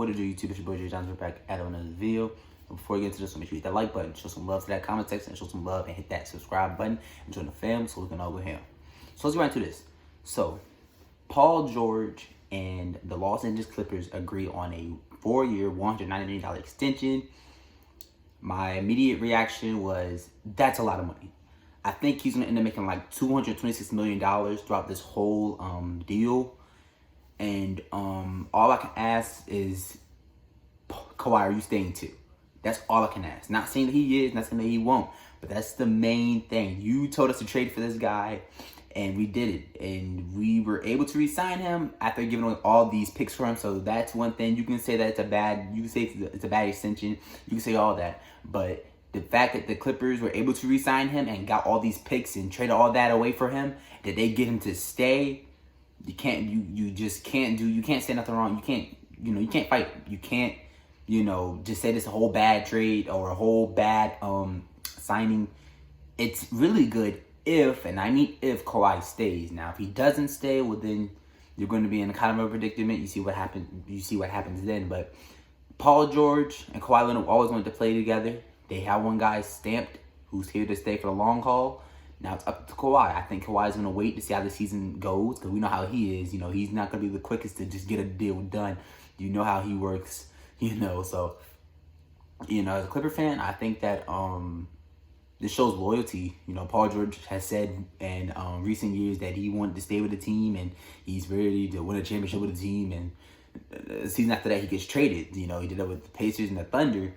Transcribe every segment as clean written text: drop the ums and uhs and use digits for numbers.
What it do, YouTube? It's your boy Jay Johnson. We're back at another video. And before we get into this, make sure you hit that like button, show some love to that comment section, and show some love and hit that subscribe button and join the fam so we can all go ham. So let's get right into this. So Paul George and the Los Angeles Clippers agree on a 4-year, $190 million extension. My immediate reaction was, that's a lot of money. I think he's going to end up making like $226 million throughout this whole deal. And all I can ask is, Kawhi, are you staying too? That's all I can ask. Not saying that he is, not saying that he won't. But that's the main thing. You told us to trade for this guy, and we did it. And we were able to re-sign him after giving away all these picks for him. So that's one thing. You can say that it's a bad extension. You can say all that. But the fact that the Clippers were able to re-sign him and got all these picks and traded all that away for him, that they get him to stay, you can't say nothing wrong. You can't fight. You can't, just say this a whole bad trade or a whole bad signing. It's really good if Kawhi stays. Now, if he doesn't stay, well then you're going to be in kind of a predicament. You see what happens then. But Paul George and Kawhi Leonard always wanted to play together. They have one guy stamped who's here to stay for the long haul. Now it's up to Kawhi. I think Kawhi's going to wait to see how the season goes because we know how he is. He's not going to be the quickest to just get a deal done. You know how he works, So, as a Clipper fan, I think that this shows loyalty. Paul George has said in recent years that he wanted to stay with the team and he's ready to win a championship with the team. And the season after that, he gets traded. He did that with the Pacers and the Thunder.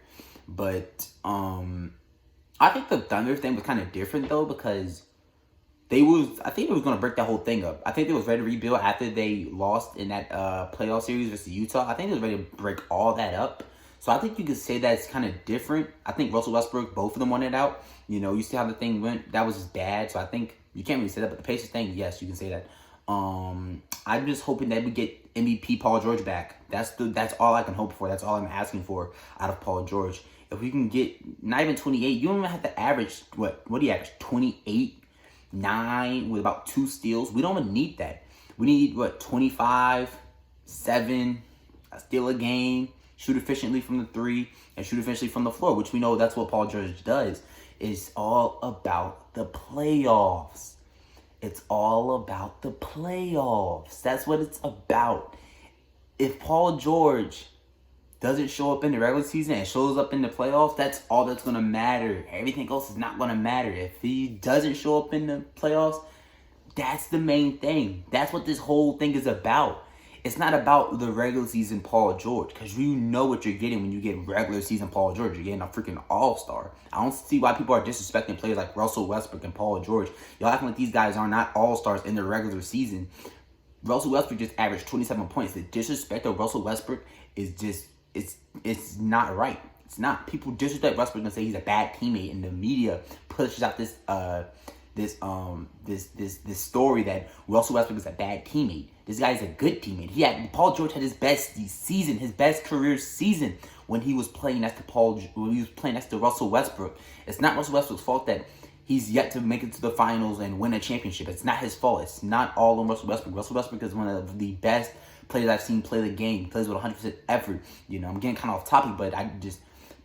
But I think the Thunder thing was kind of different though because I think they was going to break that whole thing up. I think they was ready to rebuild after they lost in that playoff series versus Utah. I think they was ready to break all that up. So I think you could say that's kind of different. I think Russell Westbrook, both of them wanted out. You see how the thing went. That was just bad. So I think you can't really say that. But the Pacers thing, yes, you can say that. I'm just hoping that we get MVP Paul George back. That's all I can hope for. That's all I'm asking for out of Paul George. If we can get not even 28, you don't even have to average, what do you average? 28, 9 with about 2 steals. We don't even need that. We need, 25, 7, a steal a game, shoot efficiently from the 3, and shoot efficiently from the floor, which we know that's what Paul George does. It's all about the playoffs. It's all about the playoffs. That's what it's about. If Paul George doesn't show up in the regular season and shows up in the playoffs, that's all that's going to matter. Everything else is not going to matter. If he doesn't show up in the playoffs, that's the main thing. That's what this whole thing is about. It's not about the regular season Paul George, because you know what you're getting when you get regular season Paul George. You're getting a freaking all-star. I don't see why people are disrespecting players like Russell Westbrook and Paul George. Y'all acting like these guys are not all-stars in the regular season. Russell Westbrook just averaged 27 points. The disrespect of Russell Westbrook is just, it's not right. It's not. People disrespect Westbrook and say he's a bad teammate, and the media pushes out this story that Russell Westbrook is a bad teammate. This guy is a good teammate. Paul George had his best season, his best career season when he was playing next to Russell Westbrook. It's not Russell Westbrook's fault that he's yet to make it to the finals and win a championship. It's not his fault. It's not all on Russell Westbrook. Russell Westbrook is one of the best players I've seen play the game. He plays with 100% effort. I'm getting kind of off topic, but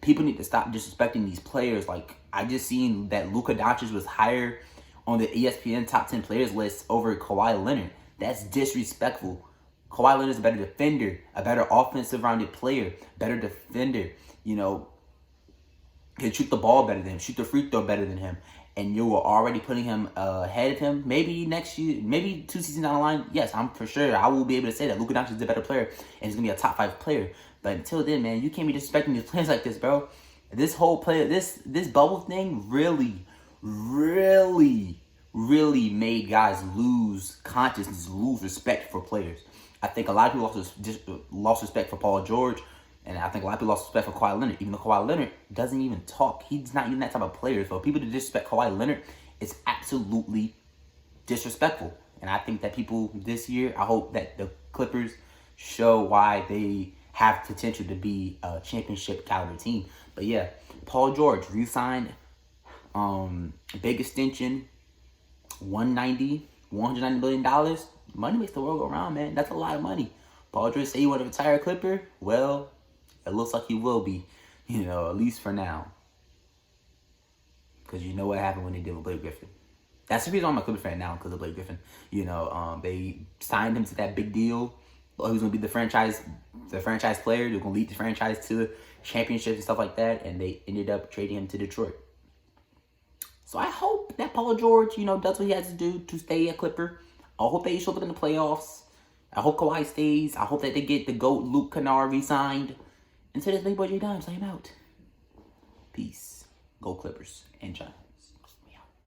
people need to stop disrespecting these players. Like, I just seen that Luka Doncic was higher on the ESPN top 10 players list over Kawhi Leonard. That's disrespectful. Kawhi Leonard is a better defender, a better offensive-rounded player, better defender. Can shoot the ball better than him, shoot the free throw better than him. And you were already putting him ahead of him. Maybe next year, maybe 2 seasons down the line, yes, I'm for sure. I will be able to say that Luka Doncic is a better player and he's going to be a top 5 player. But until then, man, you can't be disrespecting these players like this, bro. This whole player, this bubble thing really made guys lose consciousness, lose respect for players. I think a lot of people lost respect for Paul George, and I think a lot of people lost respect for Kawhi Leonard, even though Kawhi Leonard doesn't even talk. He's not even that type of player. So people to disrespect Kawhi Leonard is absolutely disrespectful. And I think that people this year, I hope that the Clippers show why they have potential to be a championship caliber team. But yeah, Paul George re-signed, big extension, $190 million. Money makes the world go round, man. That's a lot of money. Paul George say he want to retire a Clipper. Well, it looks like he will be, at least for now. Because you know what happened when they did with Blake Griffin. That's the reason I'm a Clipper fan now, because of Blake Griffin. They signed him to that big deal. He was going to be the franchise player. They're going to lead the franchise to championships and stuff like that. And they ended up trading him to Detroit. So I hope that Paul George, does what he has to do to stay a Clipper. I hope that he shows up in the playoffs. I hope Kawhi stays. I hope that they get the GOAT Luke Kennard re-signed. Until this big boy J Dimes, I am out. Peace. Go Clippers and China.